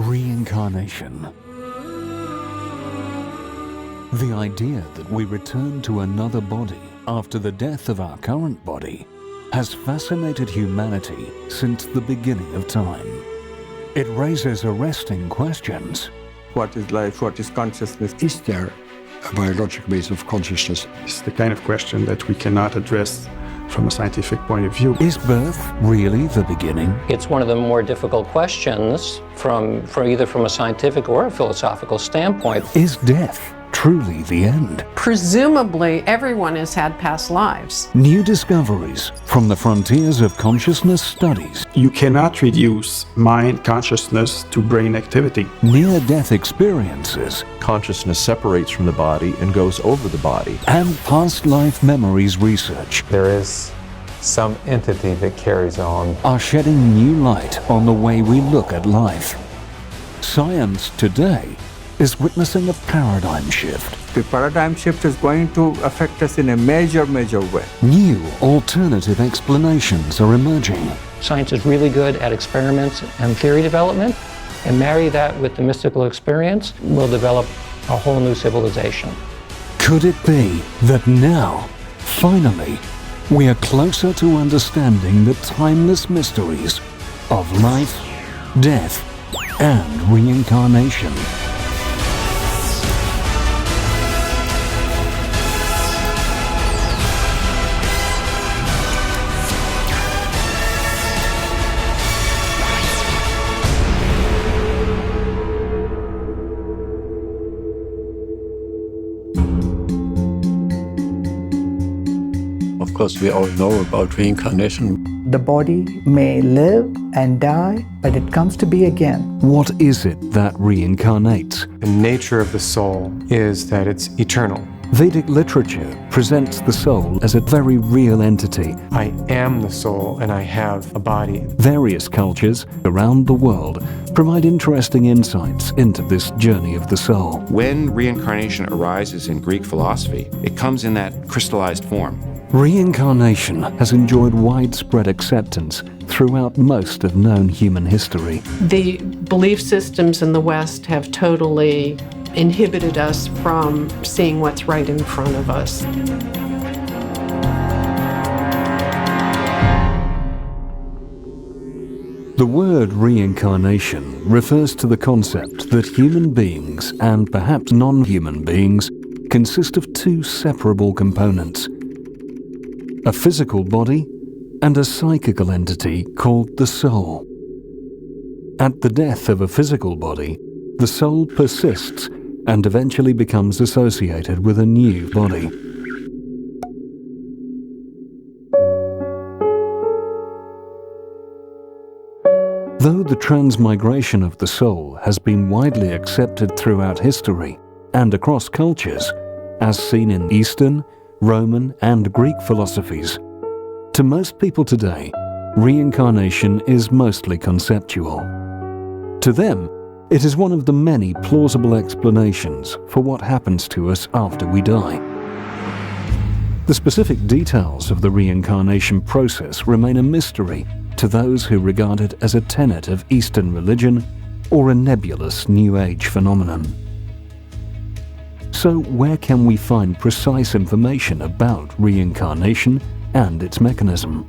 Reincarnation. The idea that we return to another body after the death of our current body has fascinated humanity since the beginning of time. It raises arresting questions. What is life? What is consciousness? Is there a biological base of consciousness? It's the kind of question that we cannot address from a scientific point of view. Is birth really the beginning? It's one of the more difficult questions either from a scientific or a philosophical standpoint. Is death truly the end? Presumably, everyone has had past lives. New discoveries from the frontiers of consciousness studies. You cannot reduce mind consciousness to brain activity. Near-death experiences. Consciousness separates from the body and goes over the body. And past life memories research. There is some entity that carries on. Are shedding new light on the way we look at life. Science today is witnessing a paradigm shift. The paradigm shift is going to affect us in a major way. New alternative explanations are emerging. Science is really good at experiments and theory development, and marry that with the mystical experience, we'll develop a whole new civilization. Could it be that now, finally, we are closer to understanding the timeless mysteries of life, death, and reincarnation? Of course, we all know about reincarnation. The body may live and die, but it comes to be again. What is it that reincarnates? The nature of the soul is that it's eternal. Vedic literature presents the soul as a very real entity. I am the soul and I have a body. Various cultures around the world provide interesting insights into this journey of the soul. When reincarnation arises in Greek philosophy, it comes in that crystallized form. Reincarnation has enjoyed widespread acceptance throughout most of known human history. The belief systems in the West have totally inhibited us from seeing what's right in front of us. The word reincarnation refers to the concept that human beings and perhaps non-human beings consist of two separable components: a physical body and a psychical entity called the soul. At the death of a physical body, the soul persists and eventually becomes associated with a new body. Though the transmigration of the soul has been widely accepted throughout history and across cultures, as seen in Eastern, Roman, and Greek philosophies, to most people today, reincarnation is mostly conceptual. To them, it is one of the many plausible explanations for what happens to us after we die. The specific details of the reincarnation process remain a mystery to those who regard it as a tenet of Eastern religion or a nebulous New Age phenomenon. So where can we find precise information about reincarnation and its mechanism?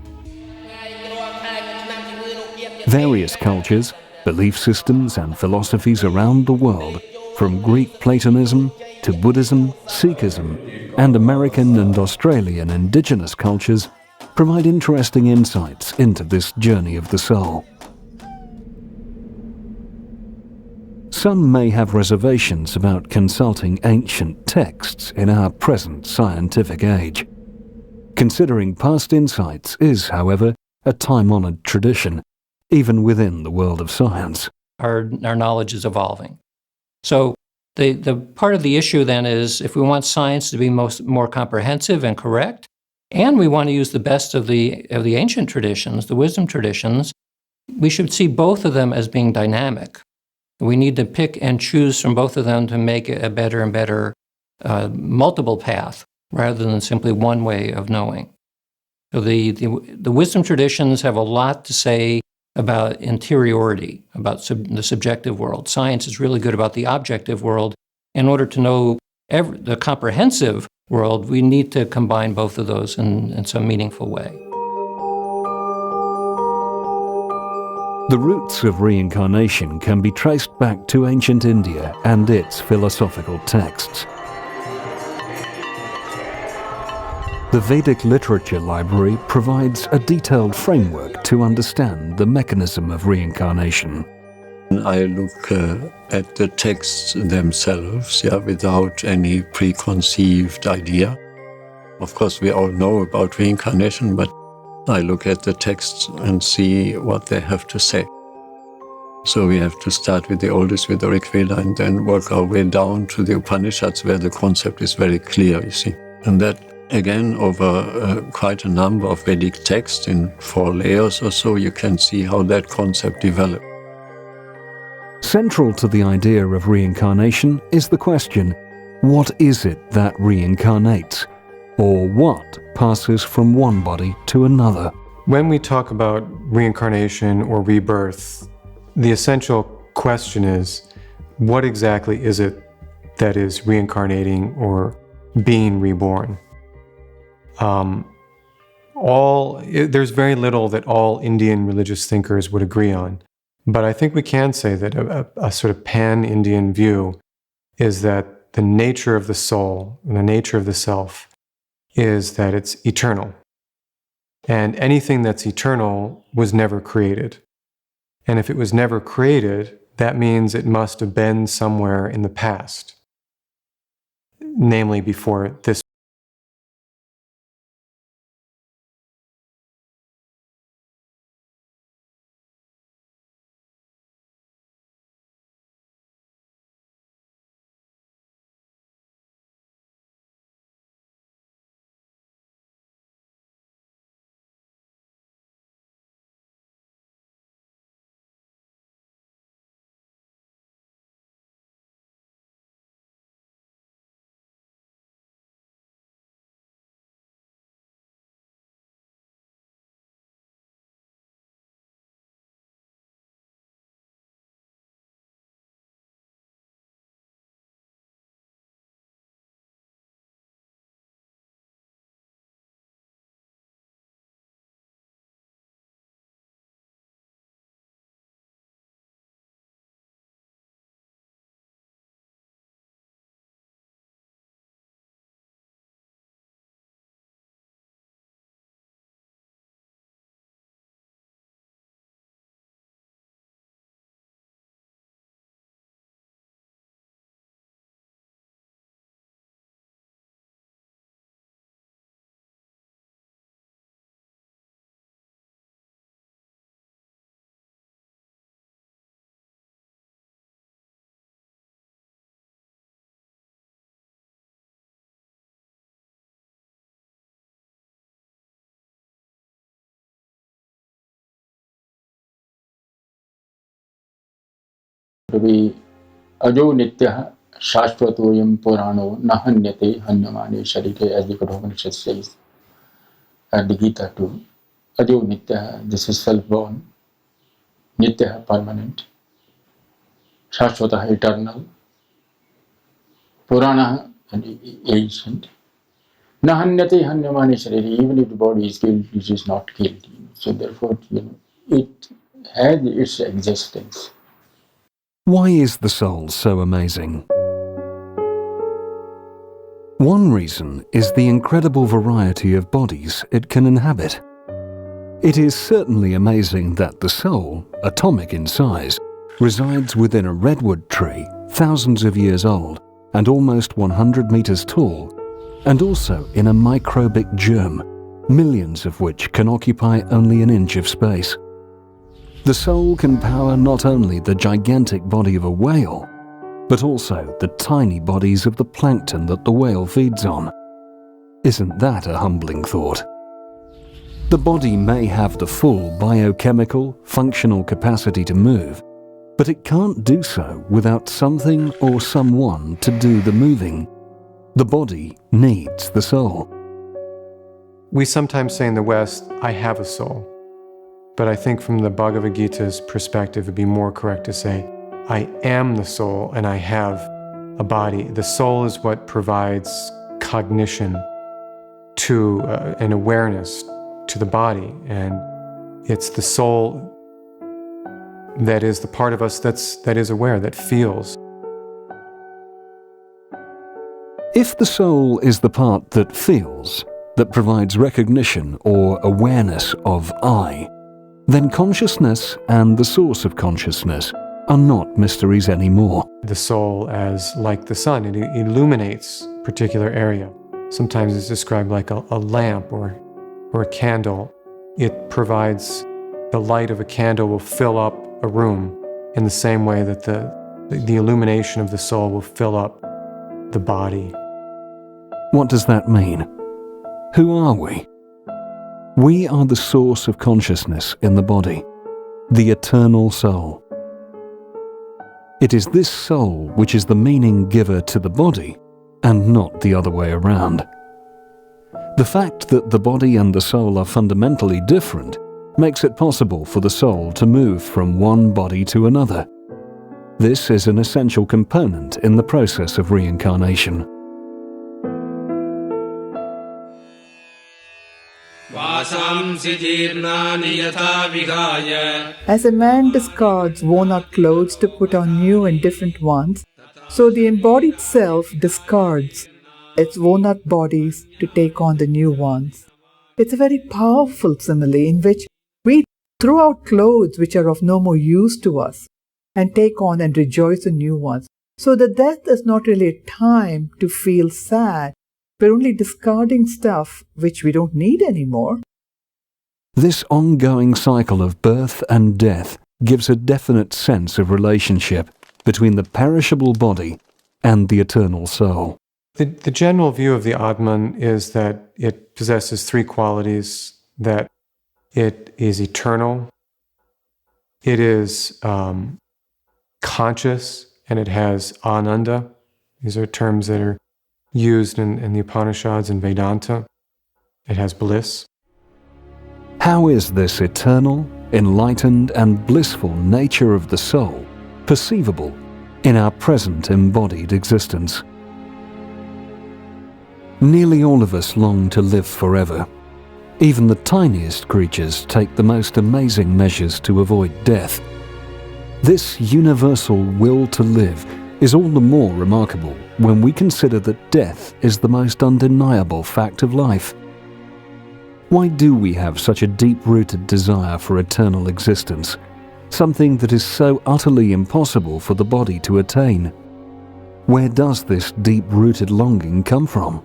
Various cultures, belief systems and philosophies around the world, from Greek Platonism to Buddhism, Sikhism, and American and Australian indigenous cultures, provide interesting insights into this journey of the soul. Some may have reservations about consulting ancient texts in our present scientific age. Considering past insights is, however, a time-honored tradition, even within the world of science. Our knowledge is evolving. So the part of the issue then is, if we want science to be more comprehensive and correct, and we want to use the best of the ancient traditions, the wisdom traditions, we should see both of them as being dynamic. We need to pick and choose from both of them to make it a better and better multiple path, rather than simply one way of knowing. So the wisdom traditions have a lot to say about interiority, about the subjective world. Science is really good about the objective world. In order to know the comprehensive world, we need to combine both of those in some meaningful way. The roots of reincarnation can be traced back to ancient India and its philosophical texts. The Vedic Literature Library provides a detailed framework to understand the mechanism of reincarnation. I look at the texts themselves, without any preconceived idea. Of course, we all know about reincarnation, but I look at the texts and see what they have to say. So we have to start with the oldest, with the Rig Veda, and then work our way down to the Upanishads, where the concept is very clear, you see. And that, again, over quite a number of Vedic texts in 4 layers or so, you can see how that concept developed. Central to the idea of reincarnation is the question, what is it that reincarnates? Or what passes from one body to another? When we talk about reincarnation or rebirth, the essential question is, what exactly is it that is reincarnating or being reborn? There's very little that all Indian religious thinkers would agree on. But I think we can say that a sort of pan-Indian view is that the nature of the soul and the nature of the self is that it's eternal. And anything that's eternal was never created. And if it was never created, that means it must have been somewhere in the past, namely before this. अजो नित्यः शाश्वतोऽयं पुराणो न हन्यते हन्यमाने शरीरे, as the Upanishad says at the Gita too. Ajo nityah, this is self-born. Nityah, permanent. Shashvatah, eternal. Purana, ancient. Na hanyate hanyamane sharire, even if the body is killed, it is not killed. So therefore, it has its existence. Why is the soul so amazing? One reason is the incredible variety of bodies it can inhabit. It is certainly amazing that the soul, atomic in size, resides within a redwood tree thousands of years old and almost 100 meters tall, and also in a microbic germ, millions of which can occupy only an inch of space. The soul can power not only the gigantic body of a whale, but also the tiny bodies of the plankton that the whale feeds on. Isn't that a humbling thought? The body may have the full biochemical, functional capacity to move, but it can't do so without something or someone to do the moving. The body needs the soul. We sometimes say in the West, I have a soul. But I think from the Bhagavad Gita's perspective, it'd be more correct to say, I am the soul and I have a body. The soul is what provides cognition to an awareness to the body. And it's the soul that is the part of us that is aware, that feels. If the soul is the part that feels, that provides recognition or awareness of I, then consciousness and the source of consciousness are not mysteries anymore. The soul as like the sun, it illuminates a particular area. Sometimes it's described like a lamp or a candle. It provides the light of a candle will fill up a room in the same way that the illumination of the soul will fill up the body. What does that mean? Who are we? We are the source of consciousness in the body, the eternal soul. It is this soul which is the meaning giver to the body, and not the other way around. The fact that the body and the soul are fundamentally different makes it possible for the soul to move from one body to another. This is an essential component in the process of reincarnation. As a man discards worn-out clothes to put on new and different ones, so the embodied self discards its worn-out bodies to take on the new ones. It's a very powerful simile in which we throw out clothes which are of no more use to us and take on and rejoice in new ones. So the death is not really a time to feel sad. We're only discarding stuff which we don't need anymore. This ongoing cycle of birth and death gives a definite sense of relationship between the perishable body and the eternal soul. The general view of the Atman is that it possesses three qualities: that it is eternal, it is conscious, and it has ananda. These are terms that are used in the Upanishads and Vedanta. It has bliss. How is this eternal, enlightened, and blissful nature of the soul perceivable in our present embodied existence? Nearly all of us long to live forever. Even the tiniest creatures take the most amazing measures to avoid death. This universal will to live is all the more remarkable when we consider that death is the most undeniable fact of life. Why do we have such a deep-rooted desire for eternal existence, something that is so utterly impossible for the body to attain? Where does this deep-rooted longing come from?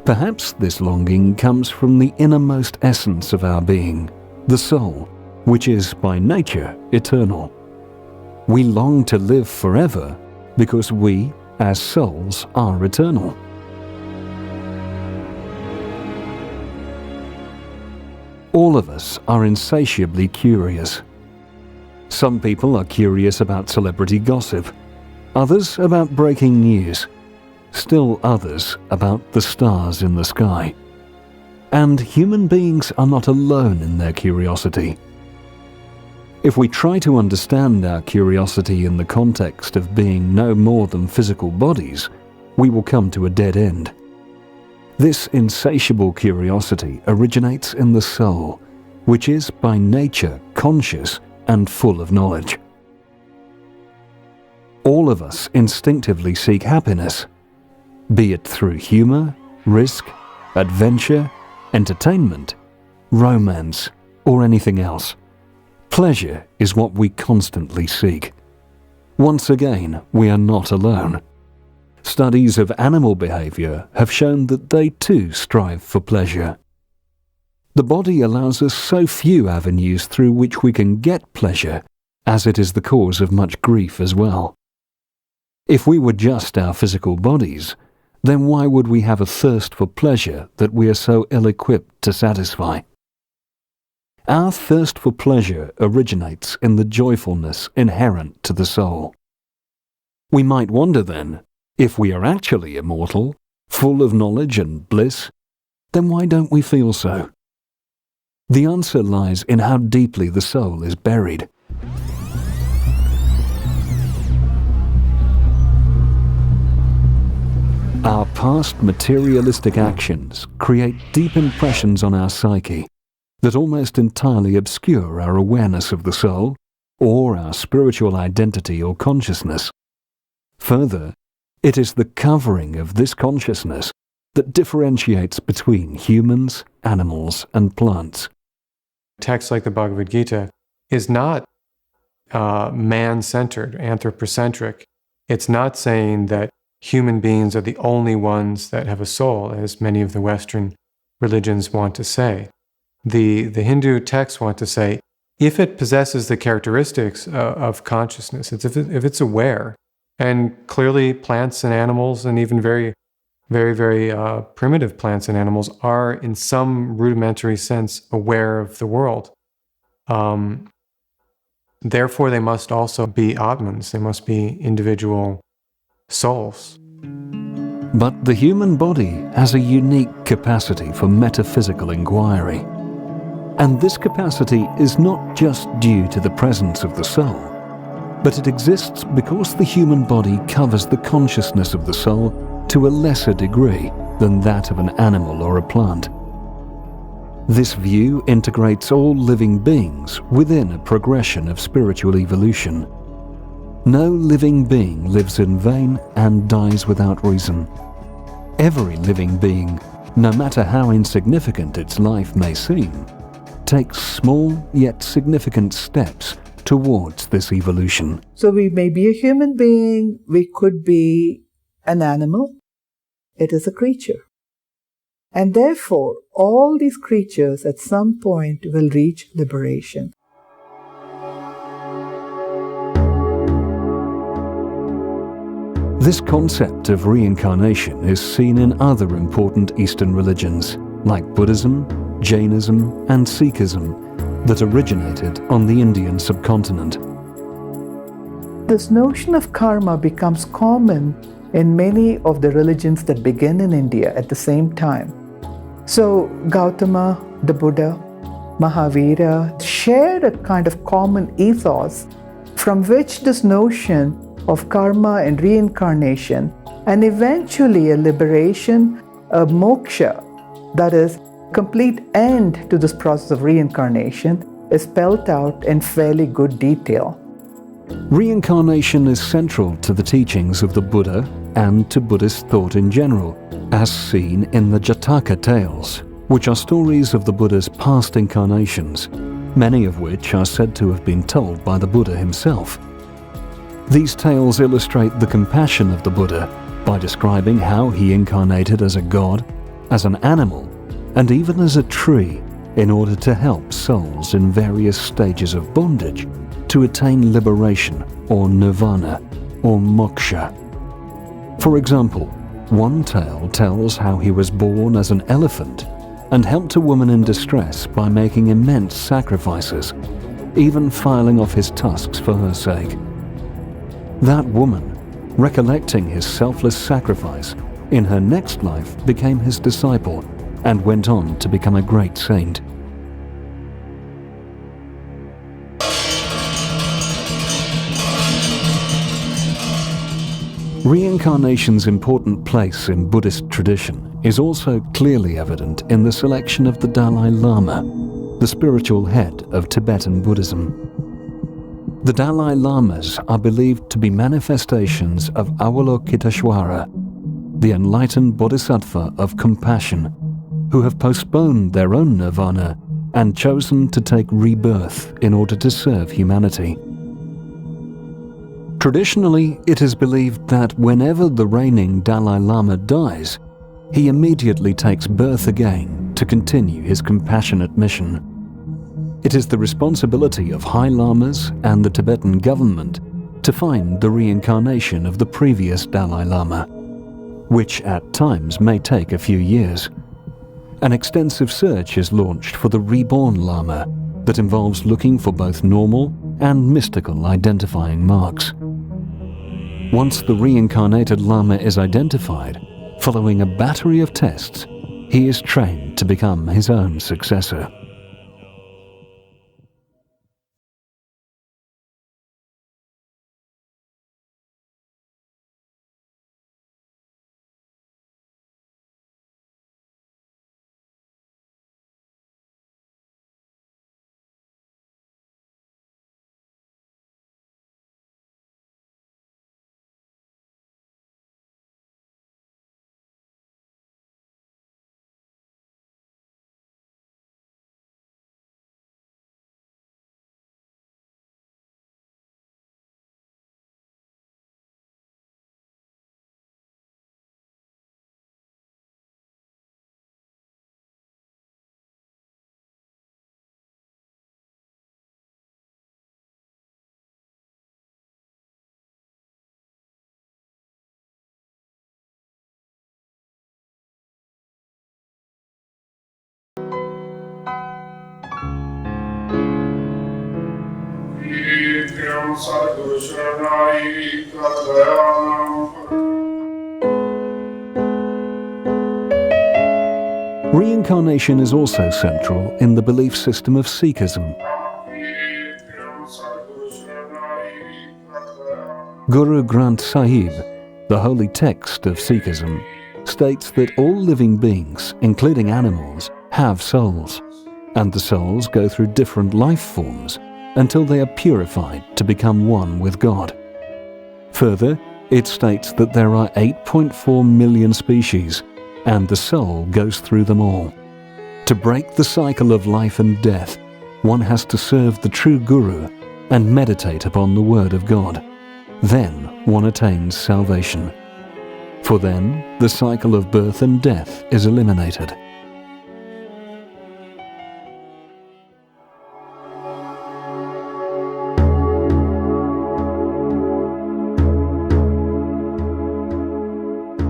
Perhaps this longing comes from the innermost essence of our being, the soul, which is by nature eternal. We long to live forever because we, as souls, are eternal. All of us are insatiably curious. Some people are curious about celebrity gossip, others about breaking news, still others about the stars in the sky. And human beings are not alone in their curiosity. If we try to understand our curiosity in the context of being no more than physical bodies, we will come to a dead end. This insatiable curiosity originates in the soul, which is by nature conscious and full of knowledge. All of us instinctively seek happiness, be it through humor, risk, adventure, entertainment, romance, or anything else. Pleasure is what we constantly seek. Once again, we are not alone. Studies of animal behavior have shown that they too strive for pleasure. The body allows us so few avenues through which we can get pleasure, as it is the cause of much grief as well. If we were just our physical bodies, then why would we have a thirst for pleasure that we are so ill-equipped to satisfy? Our thirst for pleasure originates in the joyfulness inherent to the soul. We might wonder then, if we are actually immortal, full of knowledge and bliss, then why don't we feel so? The answer lies in how deeply the soul is buried. Our past materialistic actions create deep impressions on our psyche that almost entirely obscure our awareness of the soul or our spiritual identity or consciousness. Further, it is the covering of this consciousness that differentiates between humans, animals, and plants. Texts like the Bhagavad Gita is not man-centered, anthropocentric. It's not saying that human beings are the only ones that have a soul, as many of the Western religions want to say. The Hindu texts want to say, if it possesses the characteristics of consciousness, if it's aware, and clearly plants and animals, and even very, very primitive plants and animals, are in some rudimentary sense aware of the world. Therefore, they must also be Atmans, they must be individual souls. But the human body has a unique capacity for metaphysical inquiry. And this capacity is not just due to the presence of the soul, but it exists because the human body covers the consciousness of the soul to a lesser degree than that of an animal or a plant. This view integrates all living beings within a progression of spiritual evolution. No living being lives in vain and dies without reason. Every living being, no matter how insignificant its life may seem, takes small yet significant steps towards this evolution. So we may be a human being, we could be an animal. It is a creature. And therefore, all these creatures at some point will reach liberation. This concept of reincarnation is seen in other important Eastern religions, like Buddhism, Jainism, and Sikhism, that originated on the Indian subcontinent. This notion of karma becomes common in many of the religions that began in India at the same time. So Gautama, the Buddha, Mahavira shared a kind of common ethos from which this notion of karma and reincarnation, and eventually a liberation, a moksha, that is, complete end to this process of reincarnation, is spelled out in fairly good detail. Reincarnation is central to the teachings of the Buddha and to Buddhist thought in general, as seen in the Jataka tales, which are stories of the Buddha's past incarnations, many of which are said to have been told by the Buddha himself. These tales illustrate the compassion of the Buddha by describing how he incarnated as a god, as an animal, and even as a tree in order to help souls in various stages of bondage to attain liberation or nirvana or moksha. For example, one tale tells how he was born as an elephant and helped a woman in distress by making immense sacrifices, even filing off his tusks for her sake. That woman, recollecting his selfless sacrifice, in her next life became his disciple and went on to become a great saint. Reincarnation's important place in Buddhist tradition is also clearly evident in the selection of the Dalai Lama, the spiritual head of Tibetan Buddhism. The Dalai Lamas are believed to be manifestations of Avalokiteshvara, the enlightened bodhisattva of compassion, who have postponed their own nirvana and chosen to take rebirth in order to serve humanity. Traditionally, it is believed that whenever the reigning Dalai Lama dies, he immediately takes birth again to continue his compassionate mission. It is the responsibility of High Lamas and the Tibetan government to find the reincarnation of the previous Dalai Lama, which at times may take a few years. An extensive search is launched for the reborn Lama that involves looking for both normal and mystical identifying marks. Once the reincarnated Lama is identified, following a battery of tests, he is trained to become his own successor. Reincarnation is also central in the belief system of Sikhism. Guru Granth Sahib, the holy text of Sikhism, states that all living beings, including animals, have souls, and the souls go through different life forms until they are purified to become one with God. Further, it states that there are 8.4 million species, and the soul goes through them all. To break the cycle of life and death, one has to serve the true Guru and meditate upon the Word of God. Then one attains salvation. For then, the cycle of birth and death is eliminated.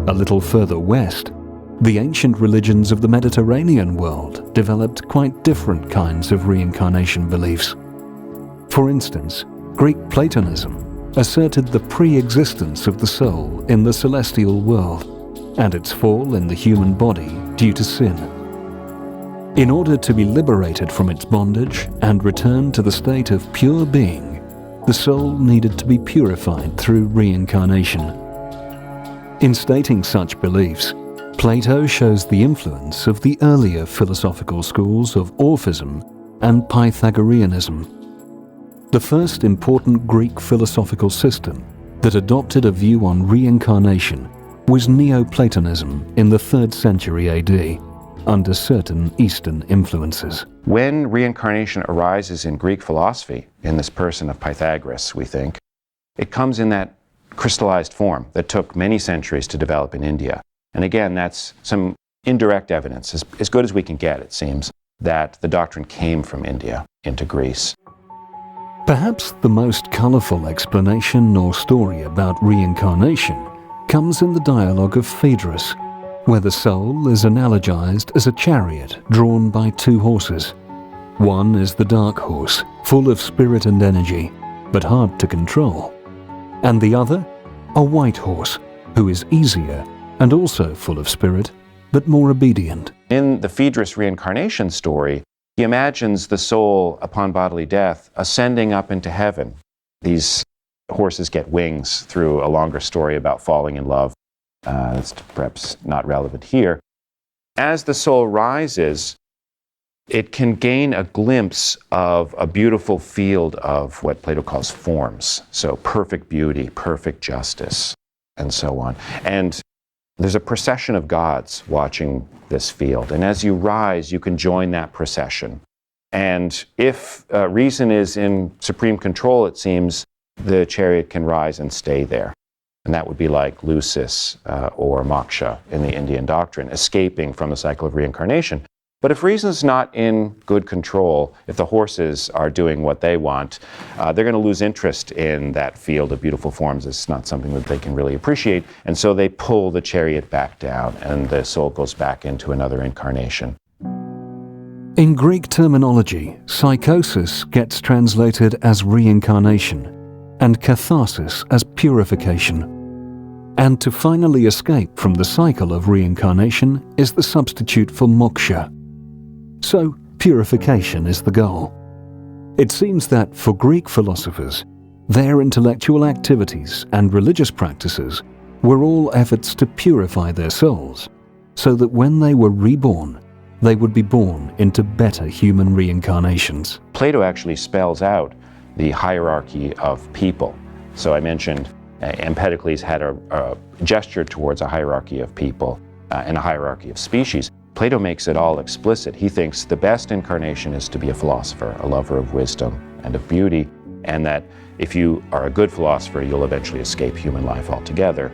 A little further west, the ancient religions of the Mediterranean world developed quite different kinds of reincarnation beliefs. For instance, Greek Platonism asserted the pre-existence of the soul in the celestial world and its fall in the human body due to sin. In order to be liberated from its bondage and return to the state of pure being, the soul needed to be purified through reincarnation. In stating such beliefs, Plato shows the influence of the earlier philosophical schools of Orphism and Pythagoreanism. The first important Greek philosophical system that adopted a view on reincarnation was Neoplatonism in the 3rd century AD, under certain Eastern influences. When reincarnation arises in Greek philosophy, in this person of Pythagoras, we think, it comes in that crystallized form that took many centuries to develop in India. And again, that's some indirect evidence, as good as we can get, it seems, that the doctrine came from India into Greece. Perhaps the most colourful explanation or story about reincarnation comes in the dialogue of Phaedrus, where the soul is analogized as a chariot drawn by 2 horses. One is the dark horse, full of spirit and energy, but hard to control. And the other, a white horse, who is easier and also full of spirit, but more obedient. In the Phaedrus reincarnation story, he imagines the soul, upon bodily death, ascending up into heaven. These horses get wings through a longer story about falling in love. That's perhaps not relevant here. As the soul rises, it can gain a glimpse of a beautiful field of what Plato calls forms. So perfect beauty, perfect justice, and so on. And there's a procession of gods watching this field. And as you rise, you can join that procession. And if reason is in supreme control, it seems, the chariot can rise and stay there. And that would be like Lucis or Moksha in the Indian doctrine, escaping from the cycle of reincarnation. But if reason's not in good control, if the horses are doing what they want, they're going to lose interest in that field of beautiful forms. It's not something that they can really appreciate. And so they pull the chariot back down, and the soul goes back into another incarnation. In Greek terminology, psychosis gets translated as reincarnation, and catharsis as purification. And to finally escape from the cycle of reincarnation is the substitute for moksha. So, purification is the goal. It seems that for Greek philosophers, their intellectual activities and religious practices were all efforts to purify their souls, so that when they were reborn, they would be born into better human reincarnations. Plato actually spells out the hierarchy of people. So I mentioned Empedocles had a gesture towards a hierarchy of people and a hierarchy of species. Plato makes it all explicit. He thinks the best incarnation is to be a philosopher, a lover of wisdom and of beauty, and that if you are a good philosopher, you'll eventually escape human life altogether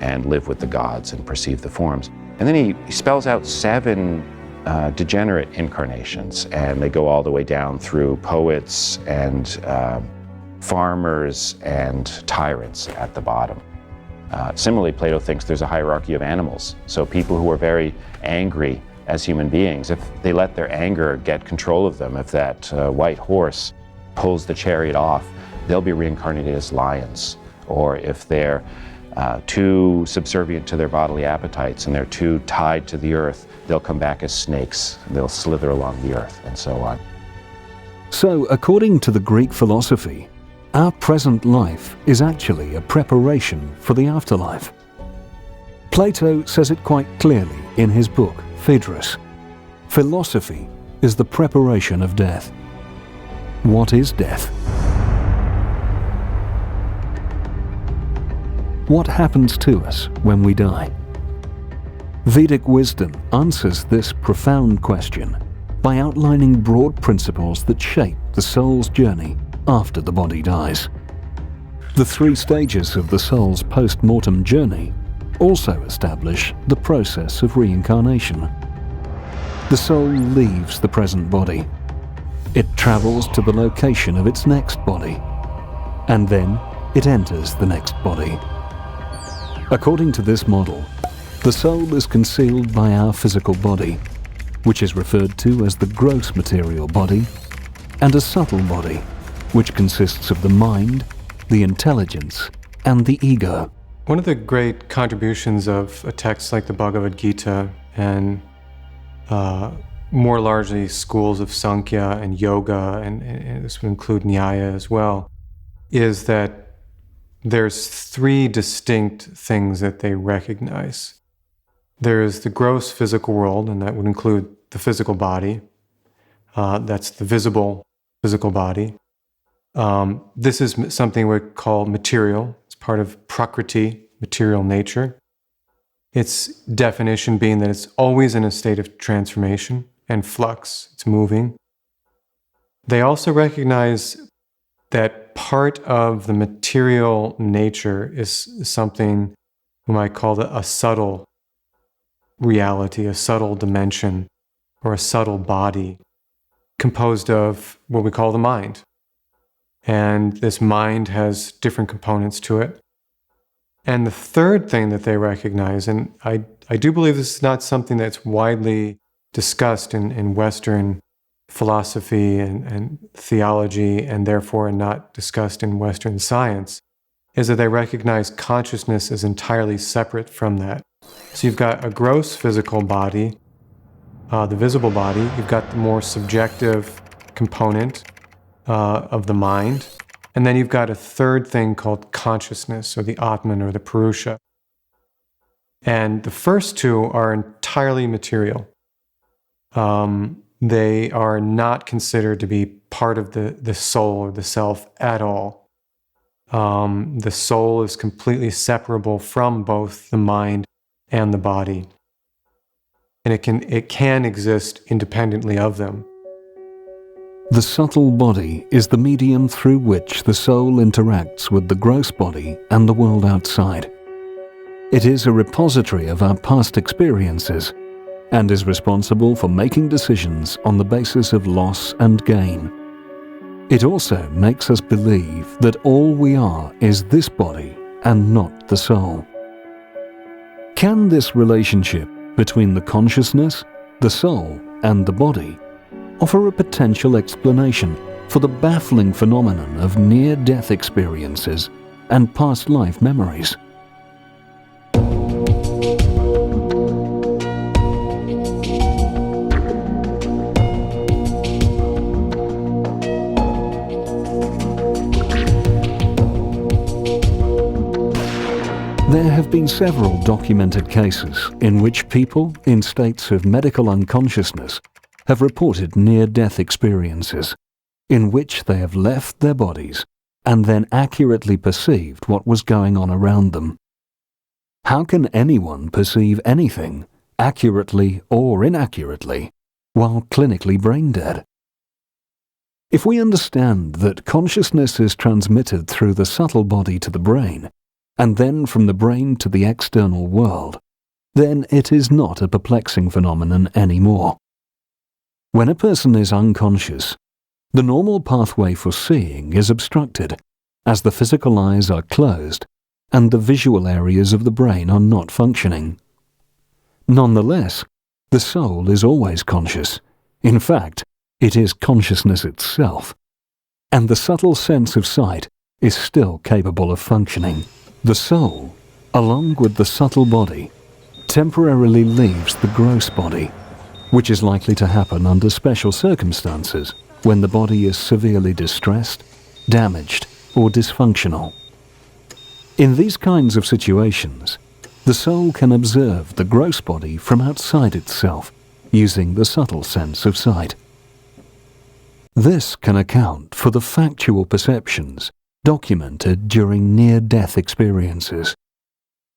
and live with the gods and perceive the forms. And then he spells out 7 degenerate incarnations, and they go all the way down through poets and farmers and tyrants at the bottom. Similarly, Plato thinks there's a hierarchy of animals. So people who are very angry as human beings, if they let their anger get control of them, if that white horse pulls the chariot off, they'll be reincarnated as lions. Or if they're too subservient to their bodily appetites and they're too tied to the earth, they'll come back as snakes. They'll slither along the earth, and so on. So, according to the Greek philosophy, our present life is actually a preparation for the afterlife. Plato says it quite clearly in his book, Phaedrus. Philosophy is the preparation of death. What is death? What happens to us when we die? Vedic wisdom answers this profound question by outlining broad principles that shape the soul's journey after the body dies. The 3 stages of the soul's post-mortem journey also establish the process of reincarnation. The soul leaves the present body. It travels to the location of its next body, and then it enters the next body. According to this model, the soul is concealed by our physical body, which is referred to as the gross material body, and a subtle body, which consists of the mind, the intelligence, and the ego. One of the great contributions of a text like the Bhagavad Gita and more largely schools of Sankhya and Yoga, and this would include Nyaya as well, is that there's 3 distinct things that they recognize. There's the gross physical world, and that would include the physical body. That's the visible physical body. This is something we call material. It's part of Prakriti, material nature. Its definition being that it's always in a state of transformation and flux. It's moving. They also recognize that part of the material nature is something we might call a subtle reality, a subtle dimension, or a subtle body composed of what we call the mind. And this mind has different components to it. And the third thing that they recognize, and I do believe this is not something that's widely discussed in Western philosophy and theology, and therefore not discussed in Western science, is that they recognize consciousness as entirely separate from that. So you've got a gross physical body, the visible body. You've got the more subjective component of the mind. And then you've got a third thing called consciousness, or the Atman, or the Purusha. And the first 2 are entirely material. They are not considered to be part of the soul or the self at all. The soul is completely separable from both the mind and the body. And it can exist independently of them. The subtle body is the medium through which the soul interacts with the gross body and the world outside. It is a repository of our past experiences and is responsible for making decisions on the basis of loss and gain. It also makes us believe that all we are is this body and not the soul. Can this relationship between the consciousness, the soul, and the body offer a potential explanation for the baffling phenomenon of near-death experiences and past life memories? There have been several documented cases in which people in states of medical unconsciousness have reported near-death experiences in which they have left their bodies and then accurately perceived what was going on around them. How can anyone perceive anything, accurately or inaccurately, while clinically brain-dead? If we understand that consciousness is transmitted through the subtle body to the brain, and then from the brain to the external world, then it is not a perplexing phenomenon anymore. When a person is unconscious, the normal pathway for seeing is obstructed, as the physical eyes are closed and the visual areas of the brain are not functioning. Nonetheless, the soul is always conscious. In fact, it is consciousness itself. And the subtle sense of sight is still capable of functioning. The soul, along with the subtle body, temporarily leaves the gross body, which is likely to happen under special circumstances when the body is severely distressed, damaged, or dysfunctional. In these kinds of situations, the soul can observe the gross body from outside itself, using the subtle sense of sight. This can account for the factual perceptions documented during near-death experiences,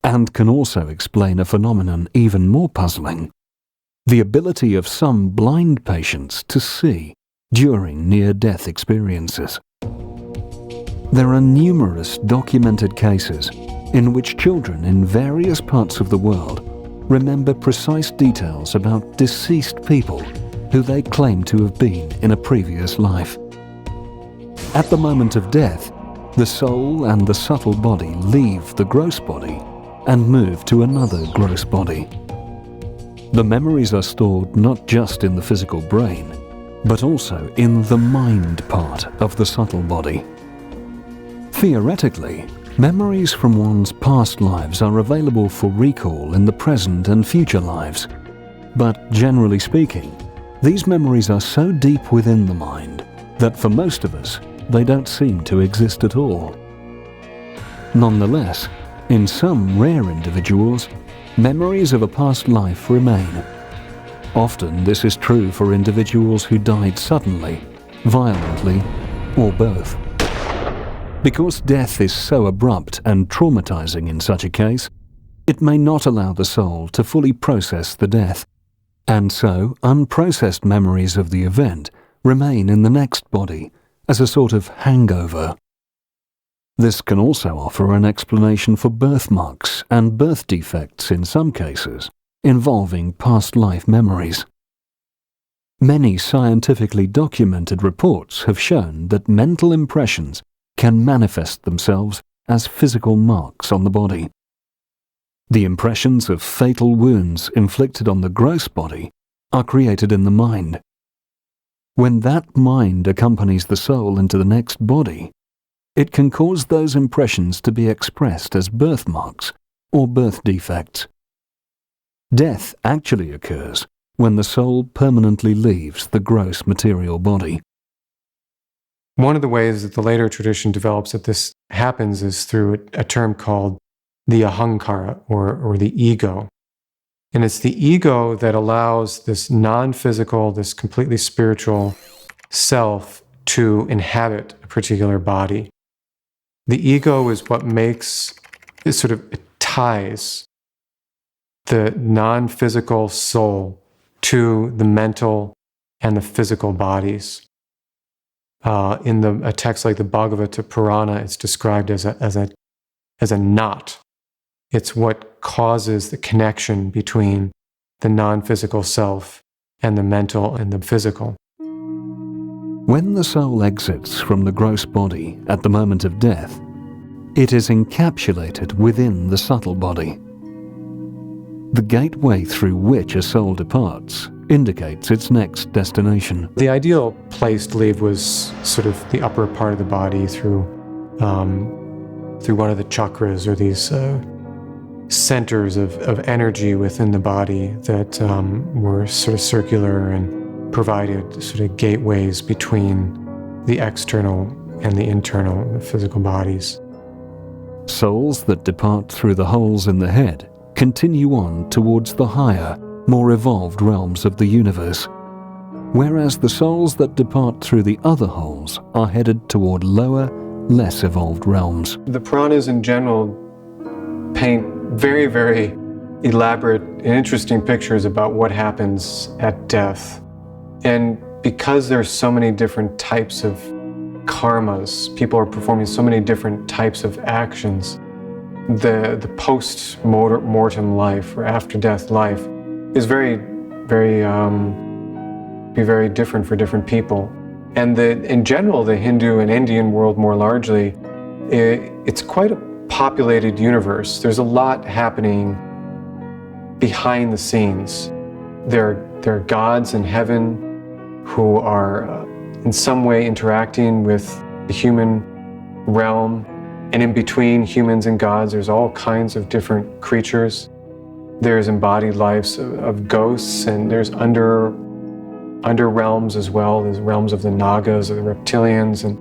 and can also explain a phenomenon even more puzzling: the ability of some blind patients to see during near-death experiences. There are numerous documented cases in which children in various parts of the world remember precise details about deceased people who they claim to have been in a previous life. At the moment of death, the soul and the subtle body leave the gross body and move to another gross body. The memories are stored not just in the physical brain, but also in the mind part of the subtle body. Theoretically, memories from one's past lives are available for recall in the present and future lives. But generally speaking, these memories are so deep within the mind that for most of us, they don't seem to exist at all. Nonetheless, in some rare individuals, memories of a past life remain. Often this is true for individuals who died suddenly, violently, or both. Because death is so abrupt and traumatizing in such a case, it may not allow the soul to fully process the death, and so unprocessed memories of the event remain in the next body as a sort of hangover. This can also offer an explanation for birthmarks and birth defects in some cases, involving past life memories. Many scientifically documented reports have shown that mental impressions can manifest themselves as physical marks on the body. The impressions of fatal wounds inflicted on the gross body are created in the mind. When that mind accompanies the soul into the next body, it can cause those impressions to be expressed as birthmarks or birth defects. Death actually occurs when the soul permanently leaves the gross material body. One of the ways that the later tradition develops that this happens is through a term called the ahankara, or the ego. And it's the ego that allows this non-physical, this completely spiritual self to inhabit a particular body. The ego is what it ties the non-physical soul to the mental and the physical bodies. In a text like the Bhagavata Purana, it's described as a knot. It's what causes the connection between the non-physical self and the mental and the physical. When the soul exits from the gross body at the moment of death, it is encapsulated within the subtle body. The gateway through which a soul departs indicates its next destination. The ideal place to leave was sort of the upper part of the body through one of the chakras, or these centers of energy within the body that were sort of circular and provided sort of gateways between the external and the internal, the physical bodies. Souls that depart through the holes in the head continue on towards the higher, more evolved realms of the universe, whereas the souls that depart through the other holes are headed toward lower, less evolved realms. The Puranas in general paint very, very elaborate and interesting pictures about what happens at death. And because there's so many different types of karmas, people are performing so many different types of actions, the post-mortem life, or after-death life, is very different for different people. And in general, the Hindu and Indian world more largely, it's quite a populated universe. There's a lot happening behind the scenes. There are gods in heaven who are in some way interacting with the human realm. And in between humans and gods, there's all kinds of different creatures. There's embodied lives of ghosts, and there's under realms as well. There's realms of the Nagas or the reptilians, and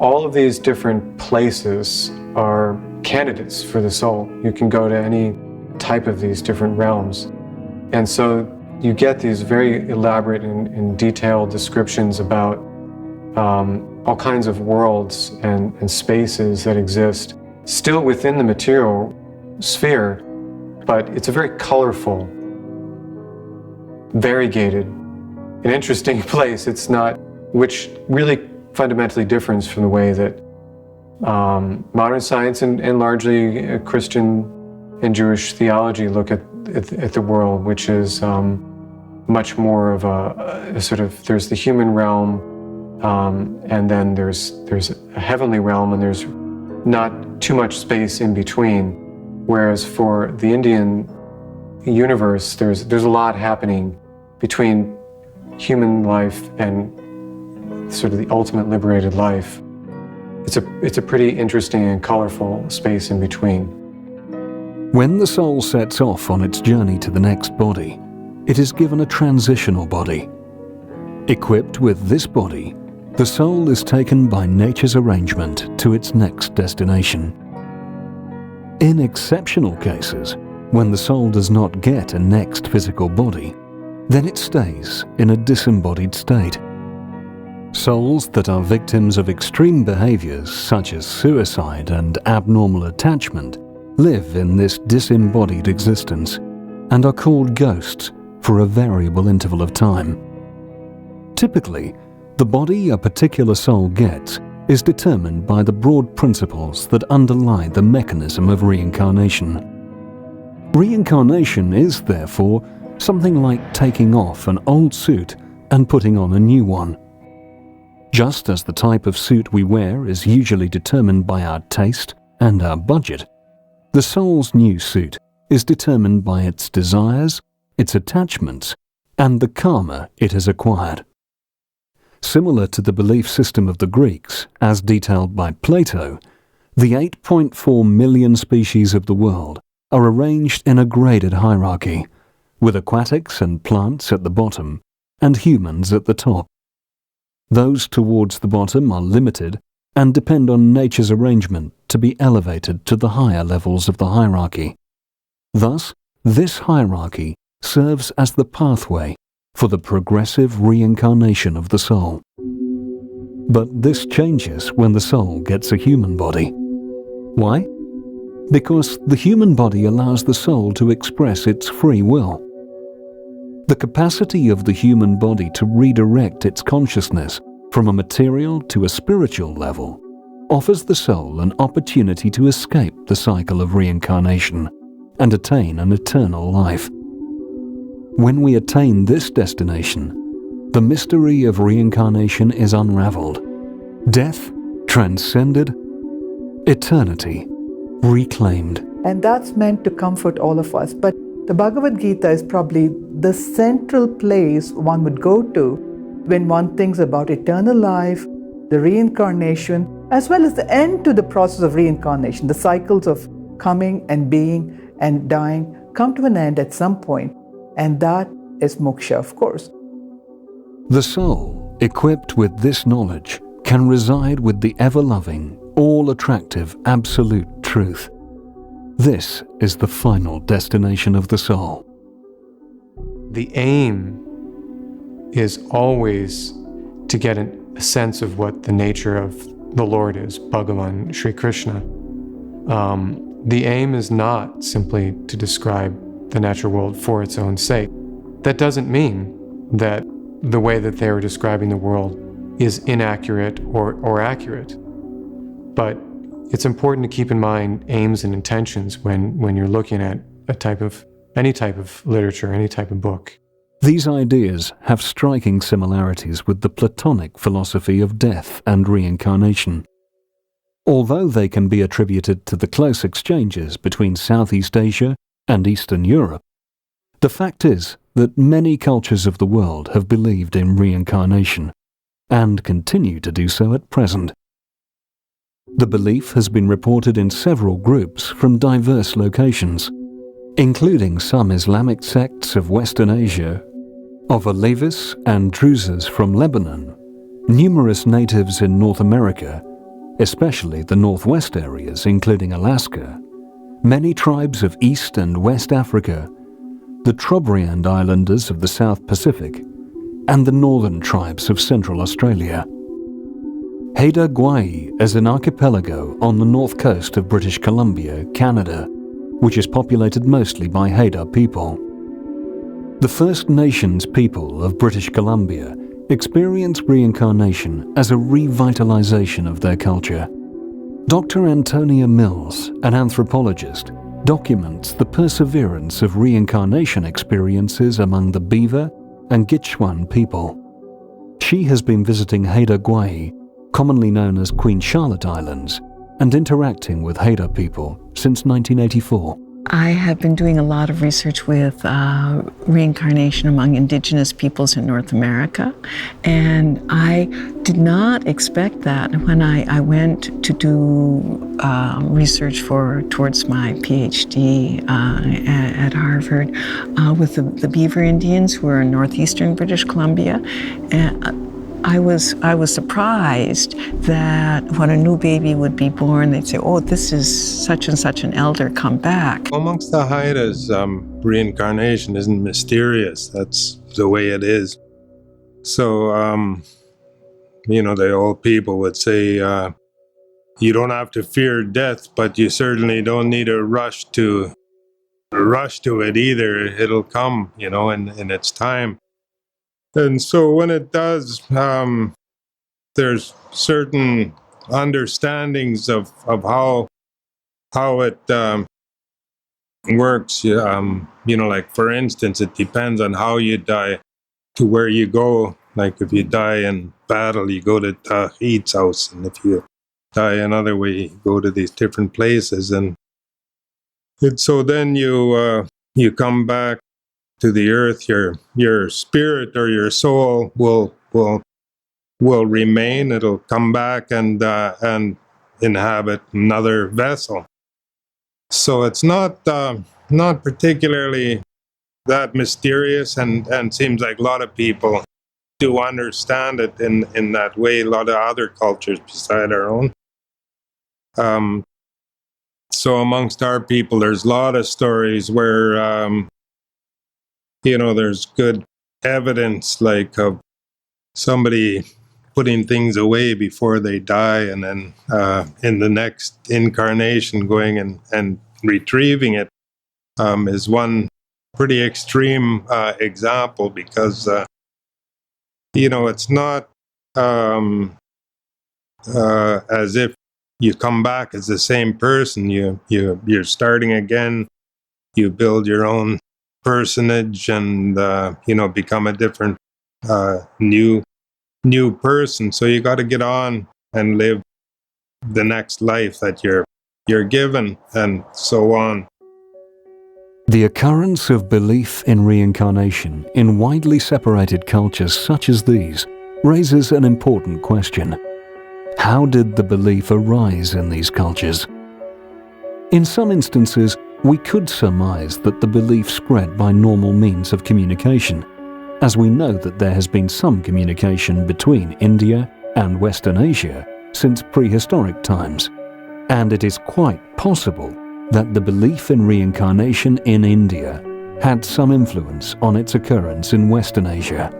all of these different places are candidates for the soul. You can go to any type of these different realms. And so you get these very elaborate and detailed descriptions about all kinds of worlds and spaces that exist still within the material sphere, but it's a very colorful, variegated, an interesting place. It's not, which really fundamentally differs from the way that modern science and largely Christian and Jewish theology look at the world, which is much more of a sort of, there's the human realm, and then there's a heavenly realm, and there's not too much space in between. Whereas for the Indian universe, there's a lot happening between human life and sort of the ultimate liberated life. It's a pretty interesting and colorful space in between. When the soul sets off on its journey to the next body, it is given a transitional body. Equipped with this body, the soul is taken by nature's arrangement to its next destination. In exceptional cases, when the soul does not get a next physical body, then it stays in a disembodied state. Souls that are victims of extreme behaviors such as suicide and abnormal attachment live in this disembodied existence and are called ghosts for a variable interval of time. Typically, the body a particular soul gets is determined by the broad principles that underlie the mechanism of reincarnation. Reincarnation is, therefore, something like taking off an old suit and putting on a new one. Just as the type of suit we wear is usually determined by our taste and our budget, the soul's new suit is determined by its desires, its attachments, and the karma it has acquired. Similar to the belief system of the Greeks, as detailed by Plato, the 8.4 million species of the world are arranged in a graded hierarchy, with aquatics and plants at the bottom and humans at the top. Those towards the bottom are limited and depend on nature's arrangement to be elevated to the higher levels of the hierarchy. Thus, this hierarchy serves as the pathway for the progressive reincarnation of the soul. But this changes when the soul gets a human body. Why? Because the human body allows the soul to express its free will. The capacity of the human body to redirect its consciousness from a material to a spiritual level offers the soul an opportunity to escape the cycle of reincarnation and attain an eternal life. When we attain this destination, the mystery of reincarnation is unraveled. Death transcended, eternity reclaimed. And that's meant to comfort all of us. But the Bhagavad Gita is probably the central place one would go to when one thinks about eternal life, the reincarnation, as well as the end to the process of reincarnation. The cycles of coming and being and dying come to an end at some point. And that is moksha, of course. The soul, equipped with this knowledge, can reside with the ever-loving, all-attractive absolute truth. This is the final destination of the soul. The aim is always to get a sense of what the nature of the Lord is, Bhagavan Sri Krishna. The aim is not simply to describe the natural world for its own sake. That doesn't mean that the way that they are describing the world is inaccurate or accurate. But it's important to keep in mind aims and intentions when you're looking at any type of literature, any type of book. These ideas have striking similarities with the Platonic philosophy of death and reincarnation. Although they can be attributed to the close exchanges between Southeast Asia and Eastern Europe, the fact is that many cultures of the world have believed in reincarnation and continue to do so at present. The belief has been reported in several groups from diverse locations, including some Islamic sects of Western Asia, of Alevis and Druzes from Lebanon, numerous natives in North America, especially the northwest areas including Alaska, many tribes of East and West Africa, the Trobriand Islanders of the South Pacific, and the northern tribes of Central Australia. Haida Gwaii is an archipelago on the north coast of British Columbia, Canada, which is populated mostly by Haida people. The First Nations people of British Columbia experience reincarnation as a revitalization of their culture. Dr. Antonia Mills, an anthropologist, documents the perseverance of reincarnation experiences among the Beaver and Gitxuan people. She has been visiting Haida Gwaii, commonly known as Queen Charlotte Islands, and interacting with Haida people since 1984. I have been doing a lot of research with reincarnation among indigenous peoples in North America, and I did not expect that when I went to do research towards my PhD at Harvard with the Beaver Indians, who are in northeastern British Columbia. I was surprised that when a new baby would be born, they'd say, "Oh, this is such and such an elder, come back." Amongst the Haidas, reincarnation isn't mysterious. That's the way it is. So, the old people would say, you don't have to fear death, but you certainly don't need to rush to it either. It'll come, in its time. And so when it does, there's certain understandings of how it works. Like for instance, it depends on how you die to where you go. Like if you die in battle, you go to Tahit's house, and if you die another way, you go to these different places. And so then you come back to the earth. Your spirit or your soul will remain. It'll come back and inhabit another vessel. So it's not particularly that mysterious, and seems like a lot of people do understand it in that way. A lot of other cultures beside our own. So amongst our people, there's a lot of stories where there's good evidence, like of somebody putting things away before they die, and then in the next incarnation going and retrieving it is one pretty extreme example, because it's not as if you come back as the same person. You're starting again. You build your own personage and become a different new person. So you got to get on and live the next life that you're given, and so on. The occurrence of belief in reincarnation in widely separated cultures such as these raises an important question. How did the belief arise in these cultures? In some instances, we could surmise that the belief spread by normal means of communication, as we know that there has been some communication between India and Western Asia since prehistoric times, and it is quite possible that the belief in reincarnation in India had some influence on its occurrence in Western Asia.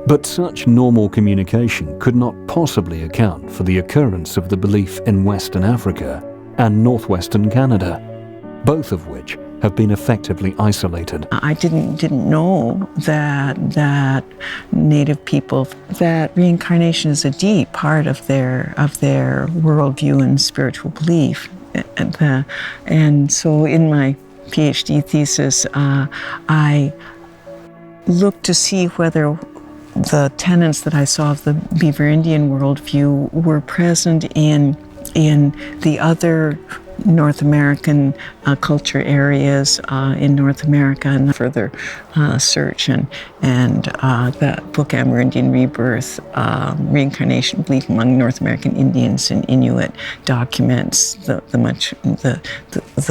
But such normal communication could not possibly account for the occurrence of the belief in Western Africa and northwestern Canada, both of which have been effectively isolated. I didn't know that Native people, that reincarnation is a deep part of their worldview and spiritual belief. And so in my PhD thesis, I looked to see whether the tenets that I saw of the Beaver Indian worldview were present in the other North American culture areas in North America and further search. And the book Amerindian Rebirth, Reincarnation Belief Among North American Indians and Inuit documents the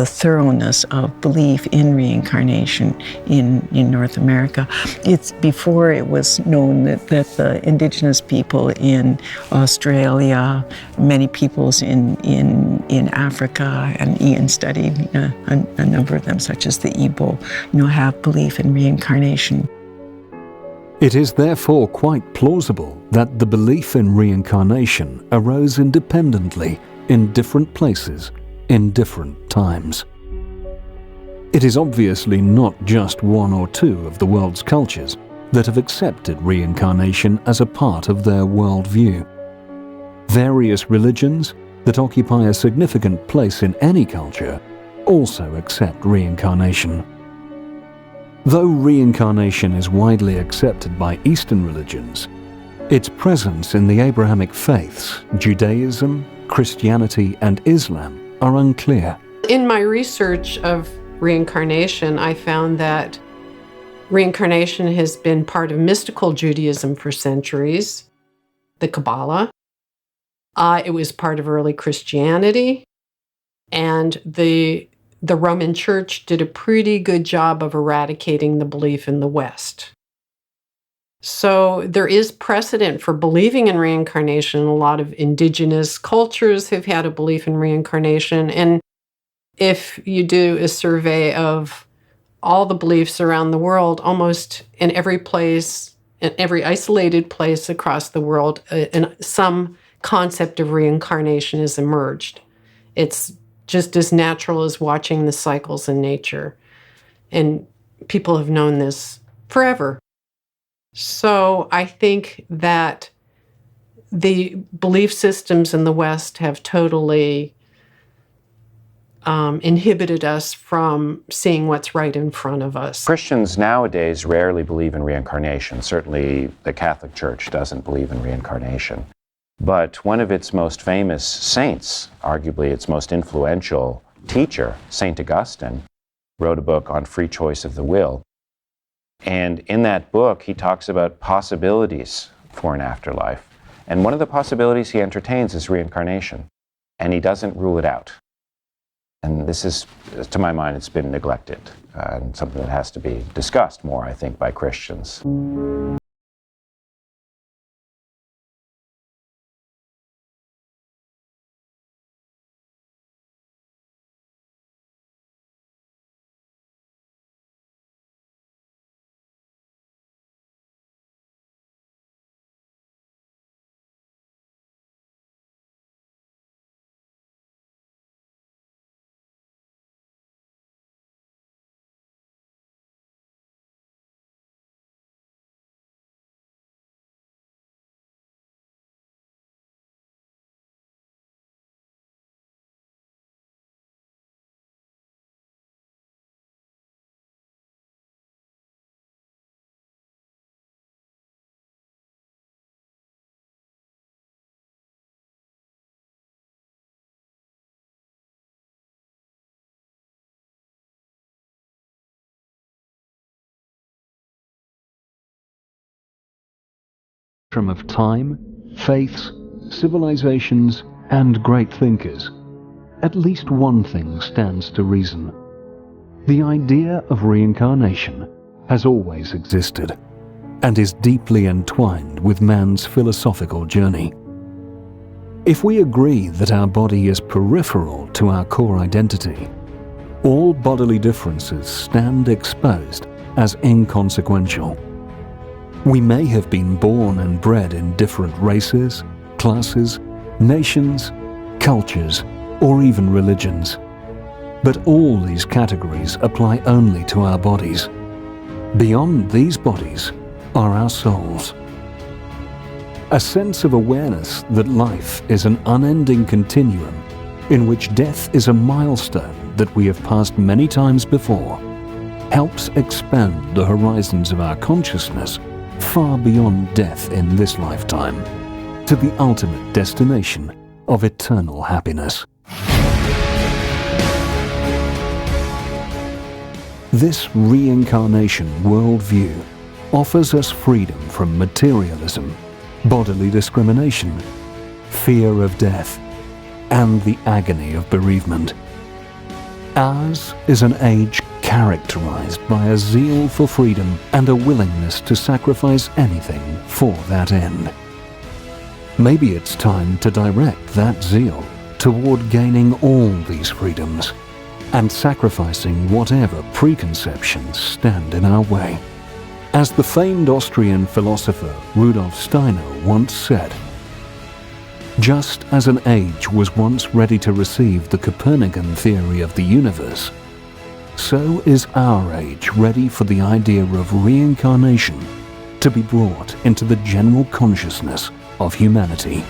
thoroughness of belief in reincarnation in North America. It's before it was known that the indigenous people in Australia, many peoples in Africa, and Ian studied a number of them, such as the Igbo, have belief in reincarnation. It is therefore quite plausible that the belief in reincarnation arose independently in different places, in different times. It is obviously not just one or two of the world's cultures that have accepted reincarnation as a part of their worldview. Various religions that occupy a significant place in any culture also accept reincarnation. Though reincarnation is widely accepted by Eastern religions, its presence in the Abrahamic faiths, Judaism, Christianity, and Islam are unclear. In my research of reincarnation, I found that reincarnation has been part of mystical Judaism for centuries, the Kabbalah. It was part of early Christianity, and the Roman Church did a pretty good job of eradicating the belief in the West. So there is precedent for believing in reincarnation. A lot of indigenous cultures have had a belief in reincarnation. And if you do a survey of all the beliefs around the world, almost in every place, in every isolated place across the world, some concept of reincarnation has emerged. It's just as natural as watching the cycles in nature. And people have known this forever. So I think that the belief systems in the West have totally inhibited us from seeing what's right in front of us. Christians nowadays rarely believe in reincarnation. Certainly the Catholic Church doesn't believe in reincarnation. But one of its most famous saints, arguably its most influential teacher, St. Augustine, wrote a book on free choice of the will. And in that book, he talks about possibilities for an afterlife. And one of the possibilities he entertains is reincarnation. And he doesn't rule it out. And this is, to my mind, it's been neglected, and something that has to be discussed more, I think, by Christians. Of time, faiths, civilizations, and great thinkers, at least one thing stands to reason. The idea of reincarnation has always existed and is deeply entwined with man's philosophical journey. If we agree that our body is peripheral to our core identity, all bodily differences stand exposed as inconsequential. We may have been born and bred in different races, classes, nations, cultures, or even religions. But all these categories apply only to our bodies. Beyond these bodies are our souls. A sense of awareness that life is an unending continuum in which death is a milestone that we have passed many times before helps expand the horizons of our consciousness far beyond death in this lifetime, to the ultimate destination of eternal happiness. This reincarnation worldview offers us freedom from materialism, bodily discrimination, fear of death, and the agony of bereavement. Ours is an age characterized by a zeal for freedom and a willingness to sacrifice anything for that end. Maybe it's time to direct that zeal toward gaining all these freedoms and sacrificing whatever preconceptions stand in our way. As the famed Austrian philosopher Rudolf Steiner once said, "Just as an age was once ready to receive the Copernican theory of the universe, so is our age ready for the idea of reincarnation to be brought into the general consciousness of humanity."